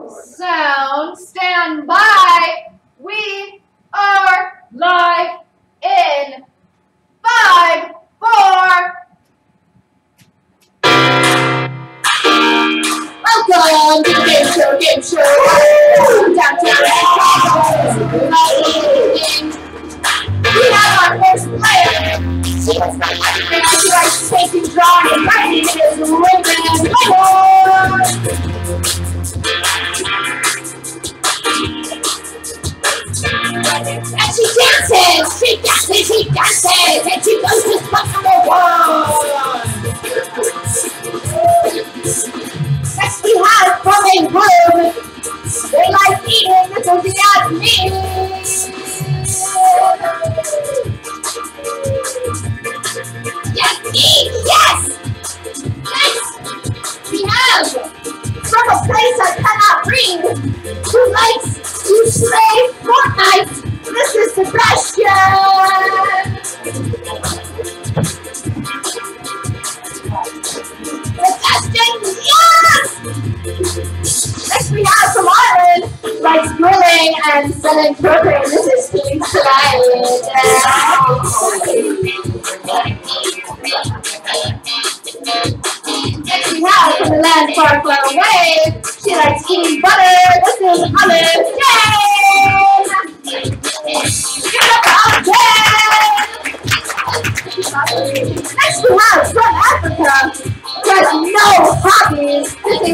Sound, stand by. We are live in 5, 4. Welcome to the Gameshow Gameshow. We have our first player. She likes taking drawing and writing is Raven. And she dances, and she goes to Buffalo World. Next we have from a room. They like eating enthusiasm. Yes, eat, yes! Next we have from a place I cannot read, who likes to play Fortnite. This is Sebastian! Sebastian, yes! Next we have from Ireland, likes grilling and selling propane. This is Steve tonight. Next we have from the land far, far away, she likes eating butter. This is Olive. Yay! Give it up for Olive. Next we have from Africa, who has no hobbies. This is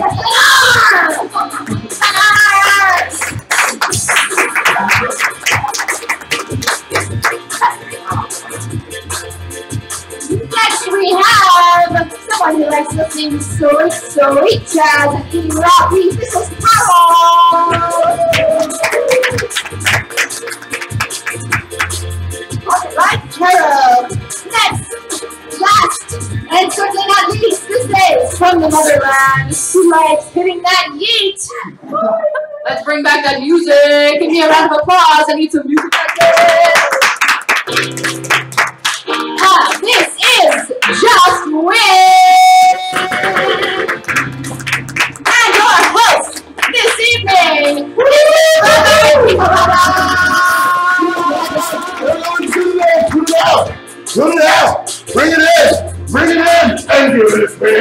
Next we have someone who likes listening to sweet jazz and eating raw beef. This is Carol. Alright, Carol. Next, last, and certainly not least, this is from the motherland, who likes hitting that yeet. Let's bring back that music. Give me a round of applause. I need some music back there. This is Just Win! And your host this evening, Put it out! Bring it in! Bring it in! And give it a spin!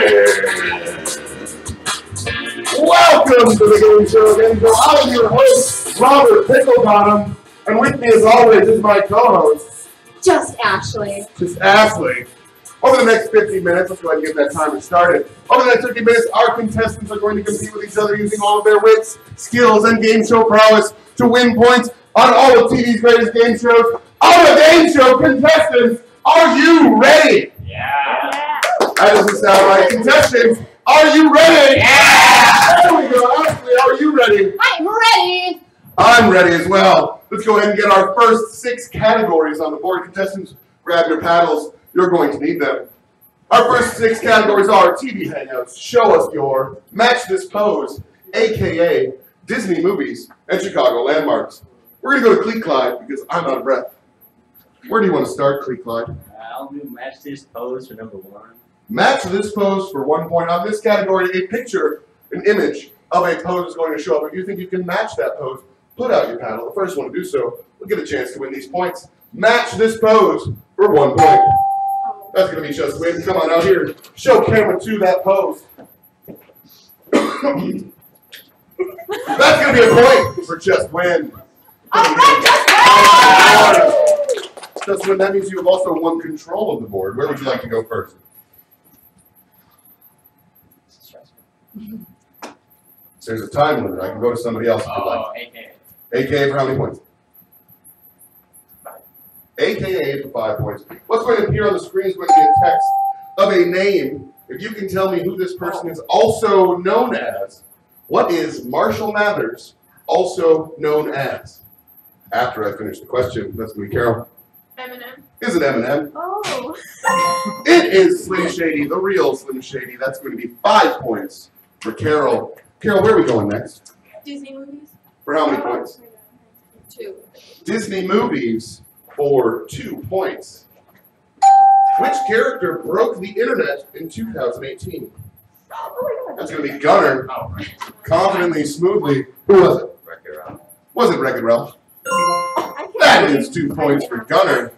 Welcome to the Gameshow Gameshow. I'm your host, Robert Pinklebottom, and with me as always is my co-host, Just Ashley. Just Ashley. Over the next 50 minutes, let's go ahead and get that timer started. Over the next 50 minutes, our contestants are going to compete with each other using all of their wits, skills, and game show prowess to win points on all of TV's greatest game shows. Our game show contestants, are you ready? Yeah. That doesn't sound right. Contestants, are you ready? Yeah. There we go. Ashley, are you ready? I'm ready. I'm ready as well. Let's go ahead and get our first 6 categories on the board. Contestants, grab your paddles. You're going to need them. Our first 6 categories are TV Hangouts, Show Us Your, Match This Pose, a.k.a. Disney Movies, and Chicago Landmarks. We're going to go to Cleet Clyde because I'm out of breath. Where do you want to start, Cleet Clyde? I'll do Match This Pose for number 1. Match This Pose for 1 point. On this category, a picture, an image of a pose is going to show up. If you think you can match that pose, put out your paddle. The first one to do so will get a chance to win these points. Match this pose for 1 point. That's going to be Just Win. Come on out here. Show camera 2 that pose. That's going to be a point for Just Win. all right, Just Win, that means you have also won control of the board. Where would you like to go first? So there's a time limit. I can go to somebody else if you'd like. AKA. AKA for how many points? 5. AKA for 5 points. What's going to appear on the screen is going to be a text of a name. If you can tell me who this person is also known as, what is Marshall Mathers also known as? After I finish the question, that's going to be Carol. Eminem. Is it Eminem? Oh. It is Slim Shady, the real Slim Shady. That's going to be 5 points for Carol. Carol, where are we going next? Disney movies. For how many points? 2. Disney Movies for 2 points. Which character broke the internet in 2018? That's going to be Gunner. Oh, Confidently, smoothly. Who was it? Wreck-It Ralph. Was it Wreck-It Ralph? That is 2 points for Gunner.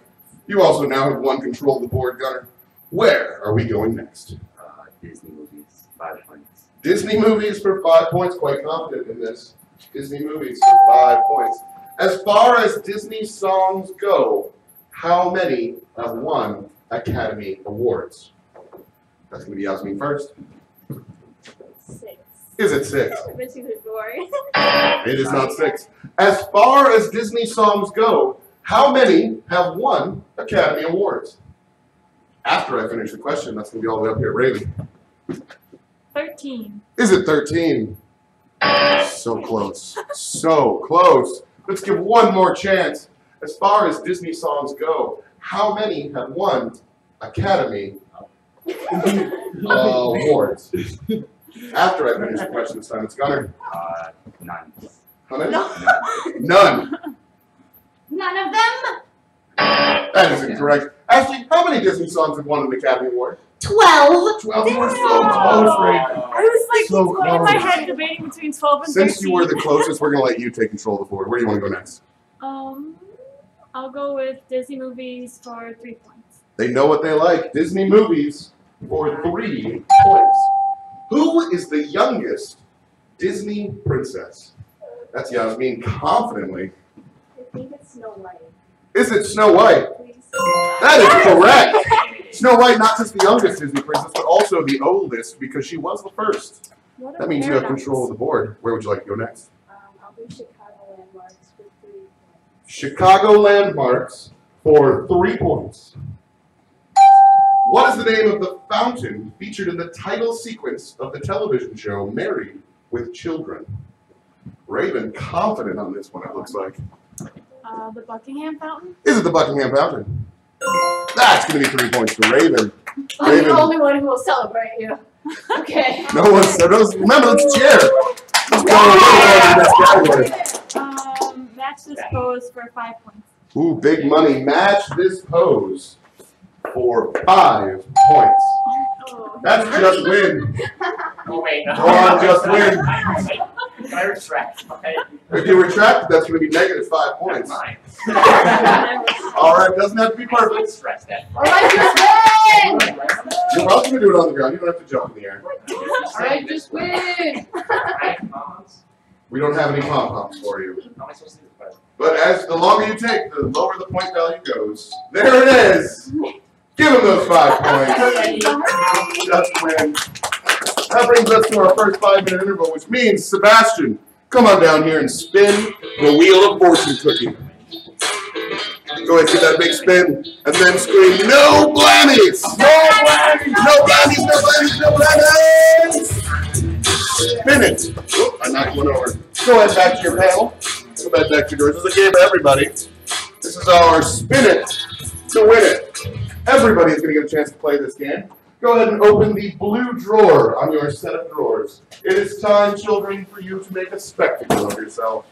You also now have one control of the board, Gunner. Where are we going next? Disney movies, 5 points. Disney movies for 5 points. Quite confident in this. Disney movies for 5 points. As far as Disney songs go, how many have won Academy Awards? That's going to be Yasmin first. 6. Is it 6? Which is boring. It is not 6. As far as Disney songs go, how many have won Academy Awards? After I finish the question, that's going to be all the way up here. Raven. 13. Is it 13? So close. So close. Let's give one more chance. As far as Disney songs go, how many have won Academy Awards? After I finish the question this time, it's Gunner. None. How many? None. None of them? That is incorrect. Ashley, how many Disney songs have won an Academy Award? 12. 12. You were so close, Raven. I was like So in my close. head debating between 12 and 13. Since you were the closest, we're going to let you take control of the board. Where do you want to go next? I'll go with Disney movies for 3 points. They know what they like. Disney movies for 3 points. Who is the youngest Disney princess? That's Yasmin confidently. I think it's Snow White. Is it Snow White? Please. That is correct. Snow White, not just the youngest Disney princess, but also the oldest because she was the first. What a That means you have paradox. control of the board. Where would you like to go next? I'll do Chicago landmarks for 3 points. Chicago landmarks for 3 points. What is the name of the fountain featured in the title sequence of the television show Married with Children? Raven, confident on this one, it looks like. The Buckingham Fountain? Is it the Buckingham Fountain? That's going to be 3 points for Raven. I'm Raven. the only one who will celebrate you. Okay. No one said those. Remember, let's cheer. Let's go to the next category. Match this pose for 5 points. Ooh, big money. Match this pose for 5 points. Oh. That's just win. Oh, wait. Go on, just win. I retract. Okay. If you retract, that's going to be negative 5 points. Mine. All right, doesn't have to be perfect. Stress that. Alright, just win! You're welcome to do it on the ground. You don't have to jump in the air. Alright, just win! We don't have any pom-poms for you. How am I supposed to do this? But as the longer you take, the lower the point value goes. There it is. Give him those 5 points. Just win. That brings us to our first 5-minute interval, which means, Sebastian, come on down here and spin the wheel of fortune cookie. Go ahead, give that a big spin, and then scream, no blammies! No blammies! No blammies! No blammies! No blammies! Spin it. Oop, I knocked one over. Go ahead, back to your panel. Go back to yours. This is a game for everybody. This is our spin it to win it. Everybody is going to get a chance to play this game. Go ahead and open the blue drawer on your set of drawers. It is time, children, for you to make a spectacle of yourself.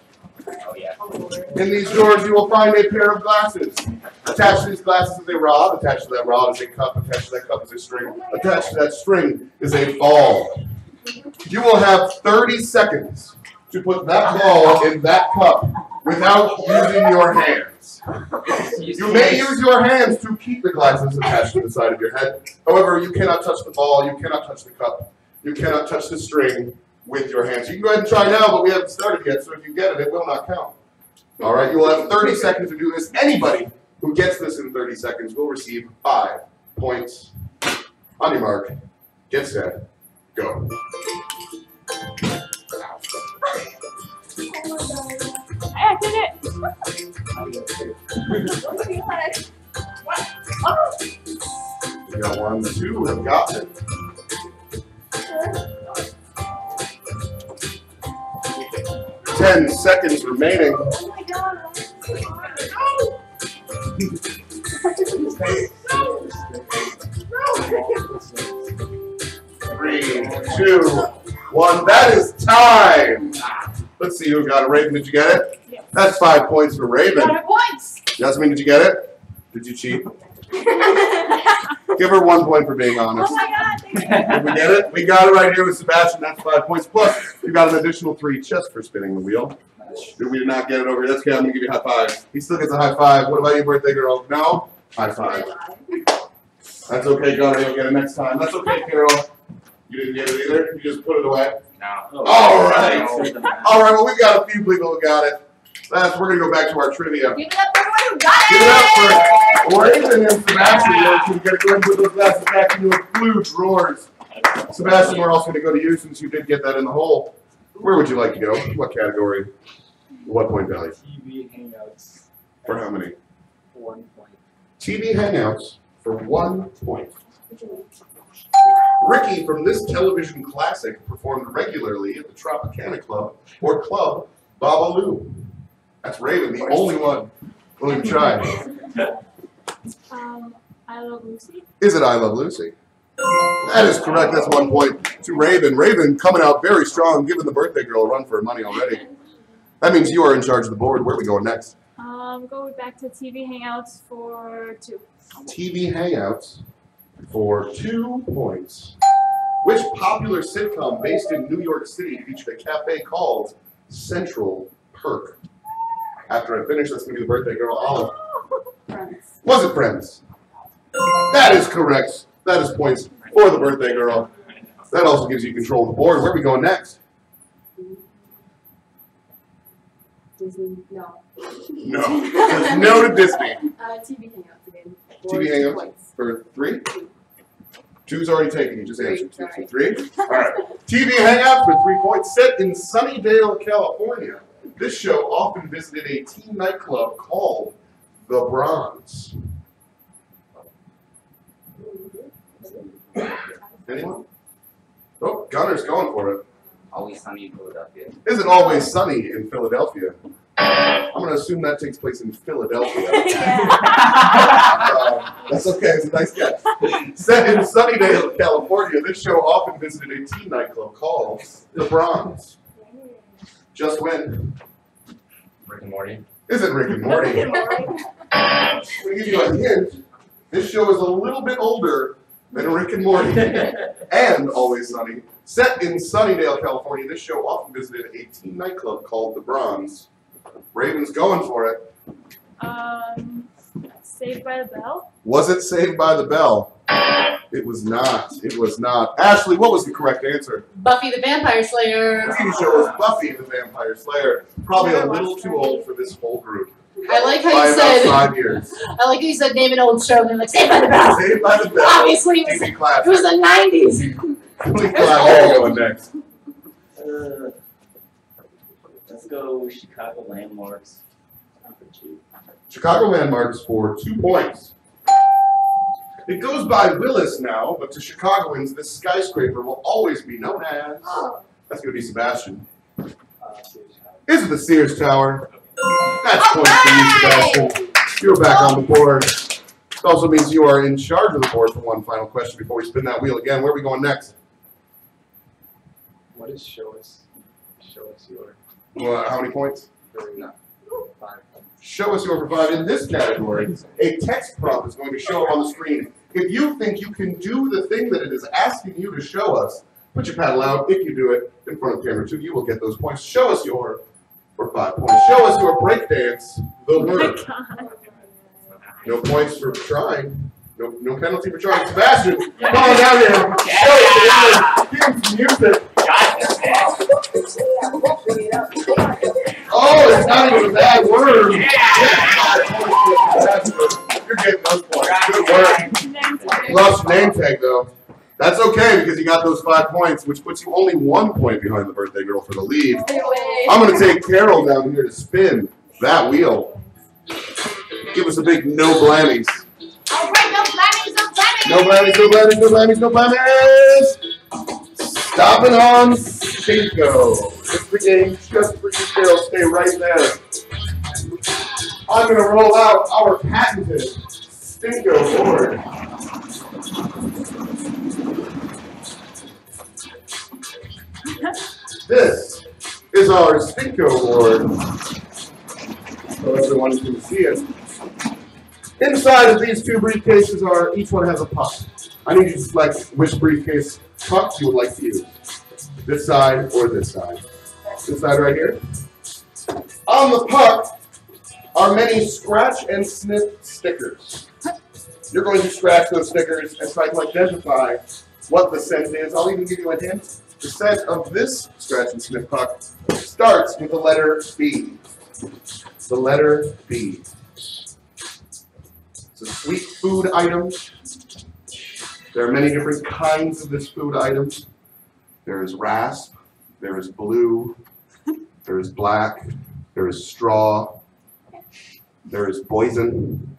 Oh, yeah. In these drawers, you will find a pair of glasses. Attached to these glasses is a rod. Attached to that rod is a cup. Attached to that cup is a string. Attached to that string is a ball. You will have 30 seconds to put that ball in that cup without using your hands. You may use your hands to keep the glasses attached to the side of your head. However, you cannot touch the ball, you cannot touch the cup, you cannot touch the string with your hands. You can go ahead and try now, but we haven't started yet, so if you get it, it will not count. All right, you will have 30 seconds to do this. Anybody who gets this in 30 seconds will receive 5 points. On your mark, get set, go. I did it! You got 1, 2, have got it. 10 seconds remaining. Oh my god. 3, 2, 1. That is time. Let's see who got it. Raven, did you get it? That's 5 points for Raven. Got it once. Yasmin, did you get it? Did you cheat? Give her 1 point for being honest. Oh my God, thank you. Did we get it? We got it right here with Sebastian. That's 5 points. Plus, you got an additional 3 just for spinning the wheel. We did not get it over here. That's okay. I'm going to give you a high five. He still gets a high five. What about you, birthday girl? No? High five. That's okay, Gunnar. You'll get it next time. That's okay, Carol. You didn't get it either? You just put it away? No. All right. All right. Well, we've got a few people who got it. We're going to go back to our trivia. Give it up for everyone who got Give it! it up for Raven and Sebastian. We're going to go ahead and put those glasses back into the blue drawers. Sebastian, we're also going to go to you since you did get that in the hole. Where would you like to go? What category? What point value? TV Hangouts. For how many? 1 point. TV Hangouts for 1 point. Ricky from this television classic performed regularly at the Tropicana Club or Club Babalu. That's Raven, the only one willing to try. I Love Lucy. Is it I Love Lucy? That is correct. That's 1 point to Raven. Raven coming out very strong, giving the birthday girl a run for her money already. That means you are in charge of the board. Where are we going next? Go back to TV Hangouts for 2. TV Hangouts for 2 points. Which popular sitcom based in New York City featured a cafe called Central Perk? After I finish, that's going to be the birthday girl, Olive. Friends. Was it Friends? That is correct. That is points for the birthday girl. That also gives you control of the board. Where are we going next? Disney, no. No. There's no to Disney. TV Hangouts again. TV Hangouts for 3? 2's already taken. You just answered 2. So 3. All right. TV Hangouts for 3 points. Set in Sunnydale, California. This show often visited a teen nightclub called The Bronze. Anyone? Oh, Gunner's going for it. Always Sunny in Philadelphia. Isn't always sunny in Philadelphia. I'm going to assume that takes place in Philadelphia. That's okay. It's a nice guess. Set in Sunnydale, California, this show often visited a teen nightclub called The Bronze. Just when? Rick and Morty. Is it Rick and Morty? I'm going to give you a hint. This show is a little bit older than Rick and Morty and Always Sunny. Set in Sunnydale, California, this show often visited a teen nightclub called The Bronze. Raven's going for it. Saved by the Bell. Was it Saved by the Bell? It was not. It was not. Ashley, what was the correct answer? Buffy the Vampire Slayer. The TV show was Buffy the Vampire Slayer. Probably a little too old for this whole group. I like how By you about said. 5 years. I like how you said name an old show and then like Saved by the Bell. Saved by the Bell. Obviously, it TV was class. the 90s. TV class. Where are you going next? Let's go Chicago Landmarks. Chicago Landmarks for 2 points. It goes by Willis now, but to Chicagoans, this skyscraper will always be known as. That's going to be Sebastian. Is it the Sears Tower? That's points for you, Sebastian. You're back on the board. It also means you are in charge of the board for one final question before we spin that wheel again. Where are we going next? What is show us your? Well, how many points? No. 5 points. Show us your for 5 in this category. A text prompt is going to show up on the screen. If you think you can do the thing that it is asking you to show us, put your paddle out. If you do it in front of camera 2, you will get those points. Show us your for 5 points. Show us your breakdance, the word. No points for trying. No penalty for trying. Sebastian, come on down here. Show us the word. Give him some music. Oh, it's not even a bad word. You're getting those points. Good work. Lost your name tag, though. That's okay, because you got those 5 points, which puts you only 1 point behind the birthday girl for the lead. I'm going to take Carol down here to spin that wheel. Give us a big no blammies. All right, no blammies, no blammies. No blammies, no blammies, no blammies, no blammies. Stopping on Cinco. Just for you, Carol. Stay right there. I'm going to roll out our patented Cinco board. This is our Cinco board. So everyone can see it. Inside of these two briefcases are, each one has a puck. I need you to select which briefcase puck you would like to use. This side or this side. This side right here. On the puck are many scratch and sniff stickers. You're going to scratch those stickers and try to identify what the scent is. I'll even give you a hint. The scent of this scratch and sniff puck starts with the letter B. The letter B. It's a sweet food item. There are many different kinds of this food item. There is rasp, there is blue, there is black, there is straw, there is poison.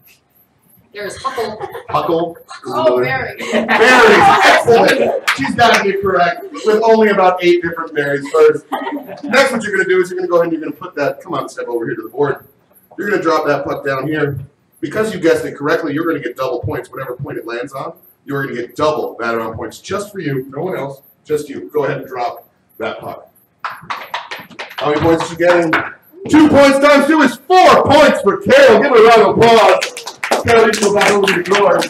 There's Huckle. Huckle. Oh, berry. Berries, excellent. She's got to be correct with only about 8 different berries first. Next, what you're going to do is you're going to go ahead and you're going to put that, come on, step over here to the board. You're going to drop that puck down here. Because you guessed it correctly, you're going to get double points. Whatever point it lands on, you're going to get double that amount of points just for you, no one else, just you. Go ahead and drop that puck. How many points are you getting? 2 points times 2 is 4 points for Carol. Give her a round of applause. Carol, you can go back over to the door.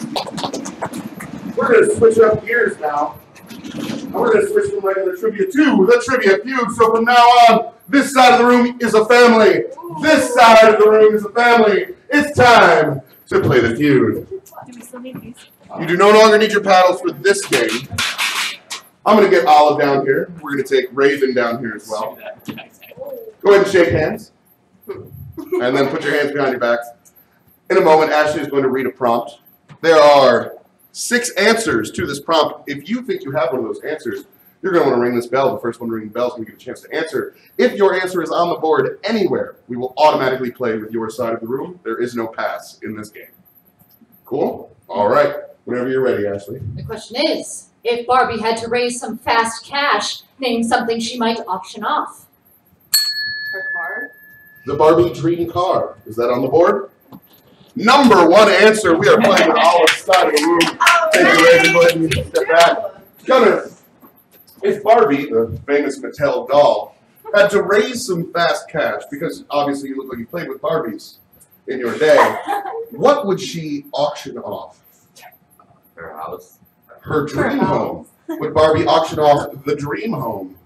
We're going to switch up gears now. And we're going to switch from regular trivia to the trivia feud. So from now on, this side of the room is a family. This side of the room is a family. It's time to play the feud. Do we still need these? You do no longer need your paddles for this game. I'm going to get Olive down here. We're going to take Raven down here as well. Go ahead and shake hands. And then put your hands behind your backs. In a moment, Ashley is going to read a prompt. There are 6 answers to this prompt. If you think you have one of those answers, you're going to want to ring this bell. The first one to ring the bell is going to get a chance to answer. If your answer is on the board anywhere, we will automatically play with your side of the room. There is no pass in this game. Cool? All right. Whenever you're ready, Ashley. The question is, if Barbie had to raise some fast cash, name something she might auction off. Her car? The Barbie dream car. Is that on the board? Number 1 answer. We are playing with Olive's side of the room. Thank you, Raven. Go ahead and step back. Gunnar, if Barbie, the famous Mattel doll, had to raise some fast cash, because obviously you look like you played with Barbies in your day, what would she auction off? Her house. Her dream home. Would Barbie auction off the dream home?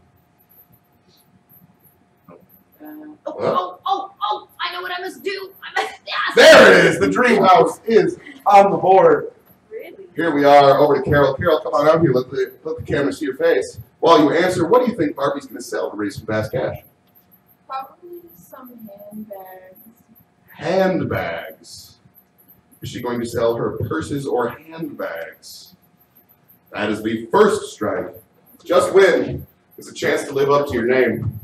I know what I must do. I must ask. There it is. The dream house is on the board. Really? Here we are. Over to Carol. Carol, come on out here. Let the camera see your face. While you answer, what do you think Barbie's going to sell to raise some fast cash? Probably some handbags. Handbags. Is she going to sell her purses or handbags? That is the first strike. Just win. It's a chance to live up to your name.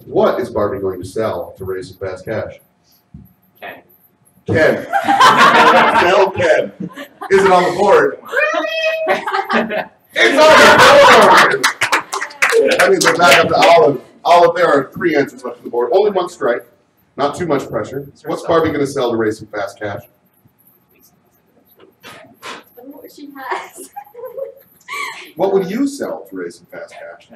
What is Barbie going to sell to raise some fast cash? Ken. Ken. Sell Ken. Is it on the board? It's on the board! That means we're back up to Olive. Olive, there are 3 answers left on the board. Only 1 strike. Not too much pressure. What's Barbie going to sell to raise some fast cash? I don't know what she has. What would you sell to raise some fast cash?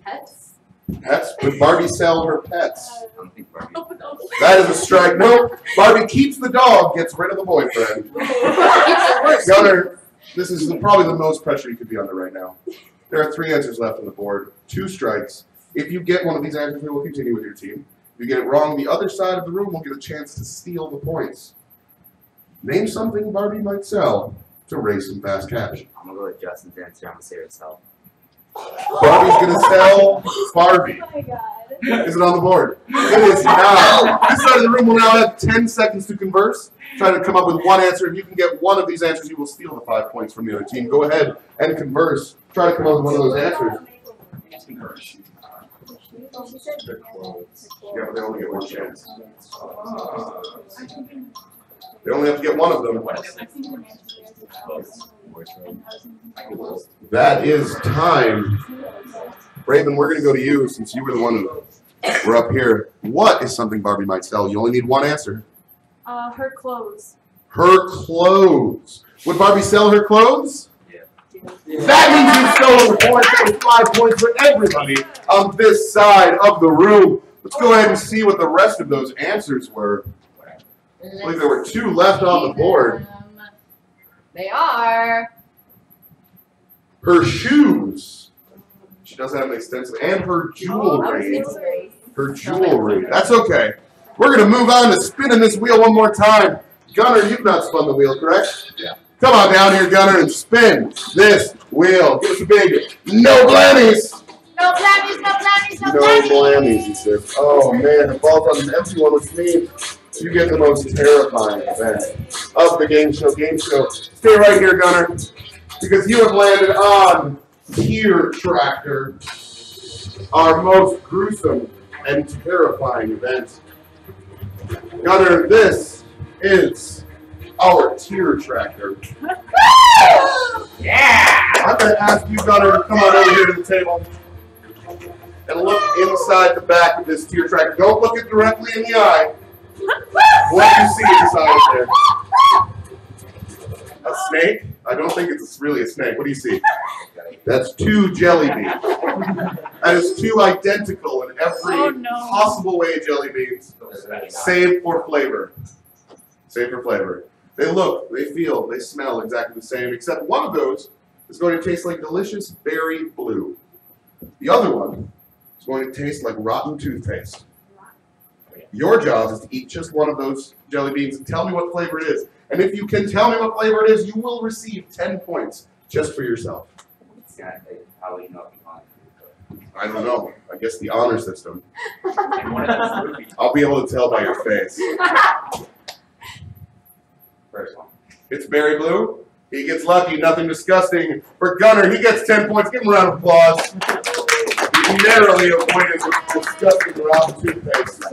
Pets? Pets? Would Barbie sell her pets? I don't think Barbie. That is a strike. Nope. Barbie keeps the dog, gets rid of the boyfriend. Gunnar, this is probably the most pressure you could be under right now. There are 3 answers left on the board. 2 strikes. If you get one of these answers, we will continue with your team. If you get it wrong, the other side of the room will get a chance to steal the points. Name something Barbie might sell to raise some fast cash. I'm going to go with Justin's answer. I'm going to say herself. Barbie's going to sell Barbie. Oh my god. Is it on the board? It is not. This side of the room will now have 10 seconds to converse. Try to come up with 1 answer. If you can get one of these answers, you will steal the 5 points from the other team. Go ahead and converse. Try to come up with one of those answers. Yeah, but they only get 1 chance. They only have to get one of them. That is time. Raven, we're going to go to you since you were the one who were up here. What is something Barbie might sell? You only need 1 answer. Her clothes. Her clothes. Would Barbie sell her clothes? Yeah. That means you stole the points. That was 5 points for everybody on this side of the room. Let's go ahead and see what the rest of those answers were. I believe there were 2 left on the board. They are. Her shoes. She does have an extensive, and her jewelry. Her jewelry. That's okay. We're going to move on to spinning this wheel one more time. Gunner, you've not spun the wheel, correct? Yeah. Come on down here, Gunner, and spin this wheel. Give us a big no blammies. No blammies, no blammies, no No blammies. blammies, he says. Oh, man, it falls on an empty one, which means you get the most terrifying event of the Game Show Game Show. Stay right here, Gunner, because you have landed on Tear Tractor, our most gruesome and terrifying event. Gunner, this is our Tear Tractor. Yeah! I'm going to ask you, Gunner, to come on over here to the table and look inside the back of this Tear Tractor. Don't look it directly in the eye. What do you see inside of there? A snake? I don't think it's really a snake. What do you see? That's 2 jelly beans. That is 2 identical in every possible way jelly beans, save for flavor. Save for flavor. They look, they feel, they smell exactly the same, except one of those is going to taste like delicious berry blue. The other one is going to taste like rotten toothpaste. Your job is to eat just one of those jelly beans and tell me what flavor it is. And if you can tell me what flavor it is, you will receive 10 points just for yourself. How will you know if you want it? I don't know. I guess the honor system. And one of those movies. I'll be able to tell by your face. First one. It's berry blue. He gets lucky. Nothing disgusting. For Gunner, he gets 10 points. Give him a round of applause. He narrowly avoided the disgusting rotten toothpaste.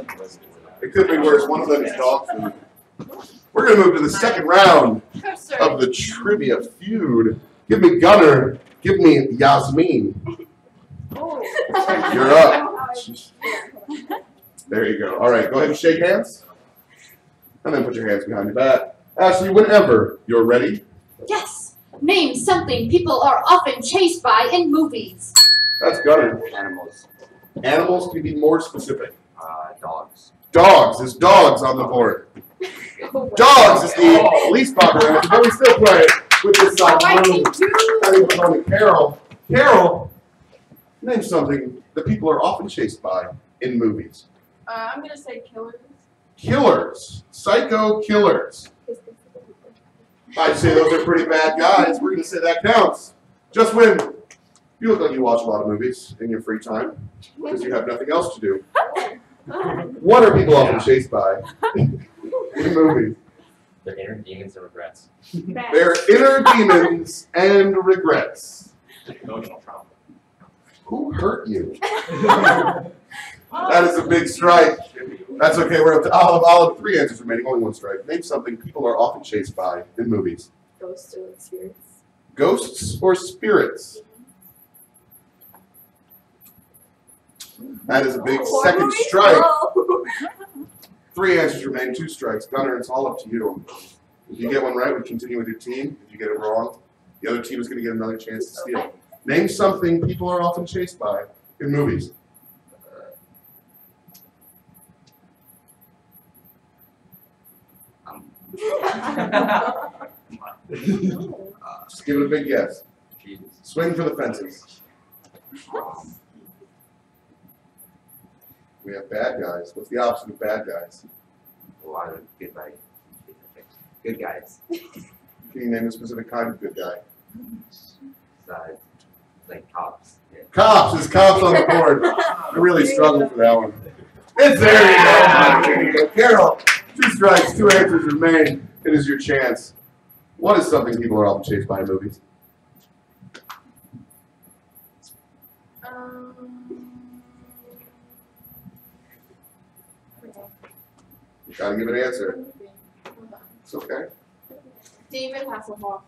It could be worse. One of them is dog food. We're going to move to the second round of the trivia feud. Give me Gunner. Give me Yasmin. You're up. There you go. All right, go ahead and shake hands. And then put your hands behind your back. Ashley, whenever you're ready. Yes. Name something people are often chased by in movies. That's Gunner. Animals. Animals, can you be more specific? Dogs. Dogs. There's dogs on the board. Dogs is the least popular answer, but we still play with this side. Carol. Carol, name something that people are often chased by in movies. I'm gonna say killers. Killers. Psycho killers. I'd say those are pretty bad guys. We're going to say that counts. Just when you look like you watch a lot of movies in your free time because you have nothing else to do. What are people often chased by in movies? Their inner demons and regrets. Their inner demons and regrets. Emotional trauma. Who hurt you? That is a big strike. That's okay. We're up to Olive. 3 answers remaining. Only 1 strike. Name something people are often chased by in movies. Ghosts or spirits. Ghosts or spirits? That is a big second strike. 3 answers remain. 2 strikes. Gunner, it's all up to you. If you get one right, we continue with your team. If you get it wrong, the other team is going to get another chance to steal. Name something people are often chased by in movies. Just give it a big guess. Jesus. Swing for the fences. We have bad guys. What's the opposite of bad guys? A lot of good guys. Good guys. Can you name a specific kind of good guy? Like cops. Yeah. Cops. There's cops on the board. I really struggled for that one. It's there you go. There you go. Carol, 2 strikes, 2 answers remain. It is your chance. What is something people are often chased by in movies? You gotta give an answer. It's okay. David Hasselhoff.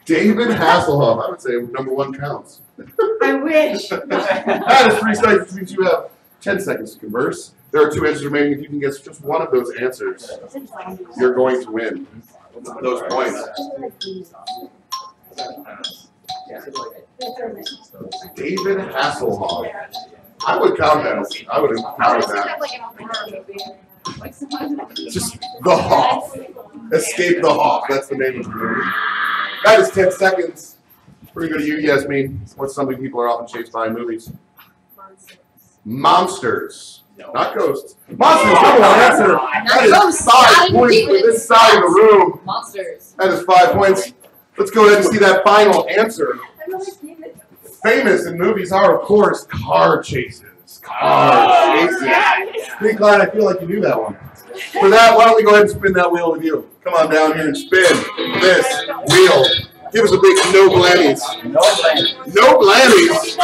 David Hasselhoff. I would say number 1 counts. I wish. That is 3 strikes, which means you have 10 seconds to converse. There are 2 answers remaining. If you can guess just one of those answers, you're going to win those points. David Hasselhoff. I would count that. I would count that. Just the Hawk. Escape the Hawk. That's the name of the movie. That is 10 seconds. We're going to go to you, Yasmin. What's something people are often chased by in movies? Monsters. No. Not ghosts. Monsters, number one answer. That is ghosts, 5 not points for demons. this side of the room. Monsters. That is 5 points. Let's go ahead and see that final answer. Famous in movies are, of course, car chases. Car chases. Pretty glad I feel like you knew that one. For that, why don't we go ahead and spin that wheel with you? Come on down here and spin this wheel. Give us a big no blammies. No blammies. No blammies.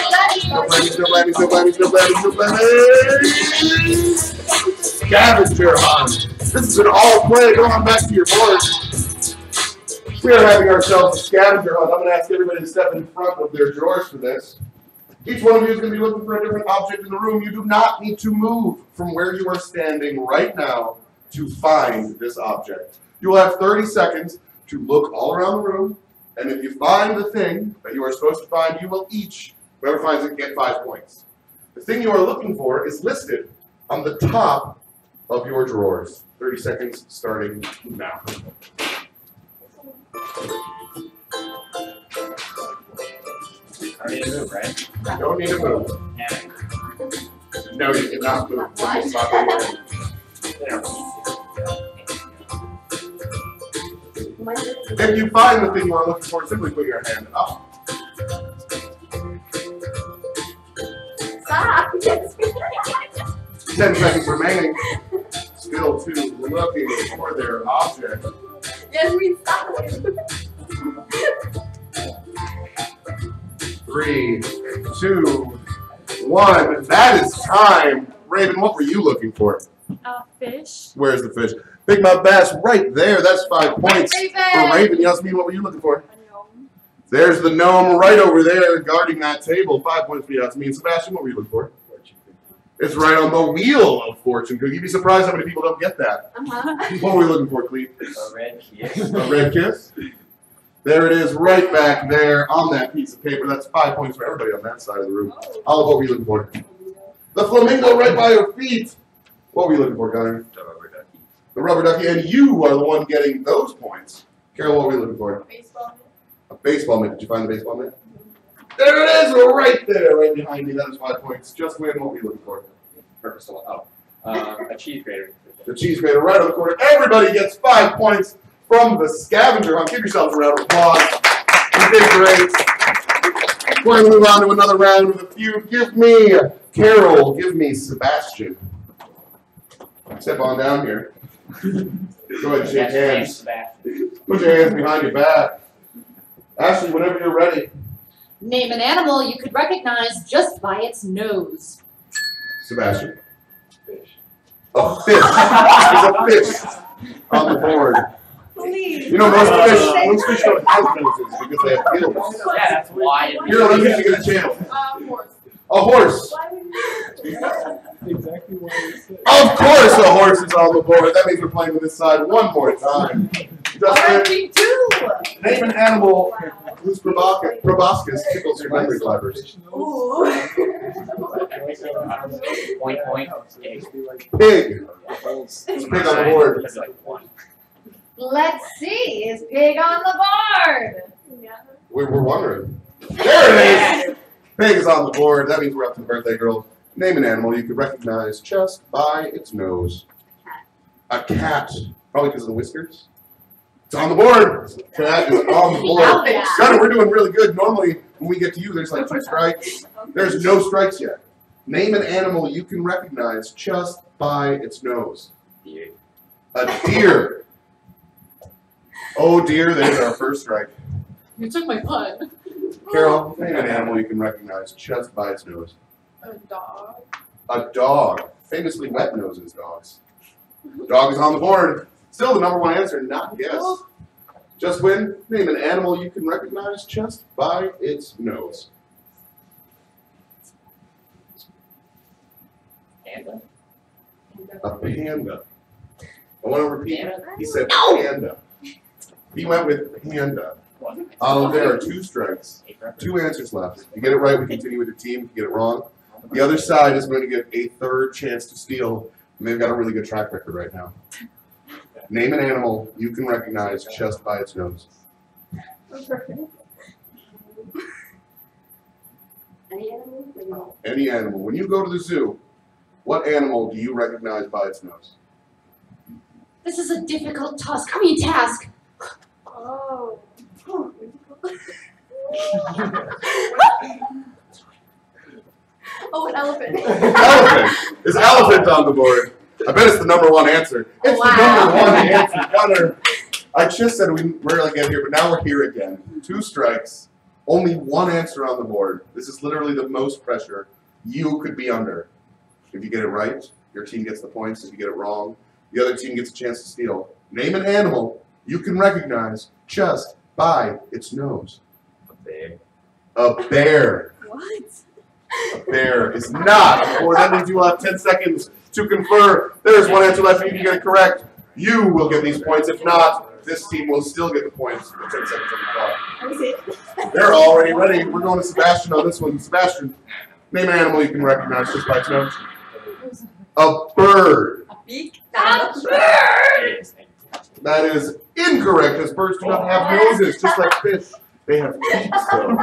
No blammies, no blammies, no blammies, no blammies, no blammies. Scavenger hunt. This is an all play. Go on back to your board. We are having ourselves a scavenger hunt. I'm going to ask everybody to step in front of their drawers for this. Each one of you is going to be looking for a different object in the room. You do not need to move from where you are standing right now to find this object. You will have 30 seconds to look all around the room, and if you find the thing that you are supposed to find, you will each, whoever finds it, get 5 points. The thing you are looking for is listed on the top of your drawers. 30 seconds starting now. I need to move, right? Don't need to move. No, you cannot move. What? Stop right there. If you find the thing you are looking for, simply put your hand up. Stop. 10 seconds remaining. Still two looking for their object. Yes, we stop. 3, 2, 1. That is time. Raven, what were you looking for? Fish. Where's the fish? Big Mouth Bass right there. That's 5 points for Raven. Yasmin, what were you looking for? There's the gnome right over there guarding that table. 5 points for Yasmin. Sebastian, what were you looking for? It's right on the wheel of fortune cookie. You'd be surprised how many people don't get that. What were we looking for, Clete? A red kiss. A red kiss? There it is, right back there on that piece of paper. That's 5 points for everybody on that side of the room. Olive, what were you looking for? The flamingo right by your feet. What were you looking for, Gunnar? The rubber ducky. The rubber ducky, and you are the one getting those points. Carol, what were you looking for? Baseball. A baseball mitt. Did you find the baseball mitt? There it is, right there, right behind me. That is 5 points. Just win. What were you looking for? Purposeful. A cheese grater. The cheese grater right on the corner. Everybody gets 5 points from the scavenger hunt. Give yourselves a round of applause. You did great. We're going to move on to another round with a few. Give me Carol. Give me Sebastian. Step on down here. Go ahead and shake hands. Put your hands behind your back. Ashley, whenever you're ready. Name an animal you could recognize just by its nose. Sebastian. Fish. A fish. There's a fish on the board. You know, most fish don't have noses because they have gills. Yeah, that's why. You're the fish, you get a chance. Horse. A horse. Exactly what I said. Of course a horse is on the board. That means we're playing with this side one more time. Justin, name an animal whose proboscis tickles your memory fibers. Point, egg. Pig. It's pig on the board. That's like one. Let's see. Is pig on the board? We're wondering. There it is. Pig is on the board. That means we're up to the birthday girl. Name an animal you could recognize just by its nose. A cat. Probably because of the whiskers. It's on the board. Cat is on the board. Gunnar, we're doing really good. Normally, when we get to you, there's like 2 strikes. There's no strikes yet. Name an animal you can recognize just by its nose. Deer. A deer. Oh dear, there's our first strike. You took my pun. Carol, name an animal you can recognize just by its nose. A dog. A dog. Famously wet noses dogs. Dog is on the board. Still the number one answer, not guess. Just win. Name an animal you can recognize just by its nose. Panda. A panda. I want to repeat. He said panda. He went with panda. There are 2 strikes. 2 answers left. If you get it right, we continue with the team. If you get it wrong, the other side is going to get a 3rd chance to steal. And they've got a really good track record right now. Name an animal you can recognize just by its nose. Any animal? Any animal. When you go to the zoo, what animal do you recognize by its nose? This is a difficult task. Oh. Oh, an elephant. Elephant! Is elephant on the board? I bet it's the number one answer. It's the number one answer. Gunner, I just said we rarely get here, but now we're here again. 2 strikes. Only one answer on the board. This is literally the most pressure you could be under. If you get it right, your team gets the points. If you get it wrong, the other team gets a chance to steal. Name an animal you can recognize just by its nose. A bear. A bear. What? A bear is not on the board. That means you will have 10 seconds to confer. There's one answer left. If you get it correct, you will get these points. If not, this team will still get the points for 10 seconds on the clock. Let me see. They're already ready. We're going to Sebastian on this one. Sebastian, name an animal you can recognize just by its nose. A bird. A beak? A bird! That is incorrect, as birds do not have noses, just like fish. They have beaks, though.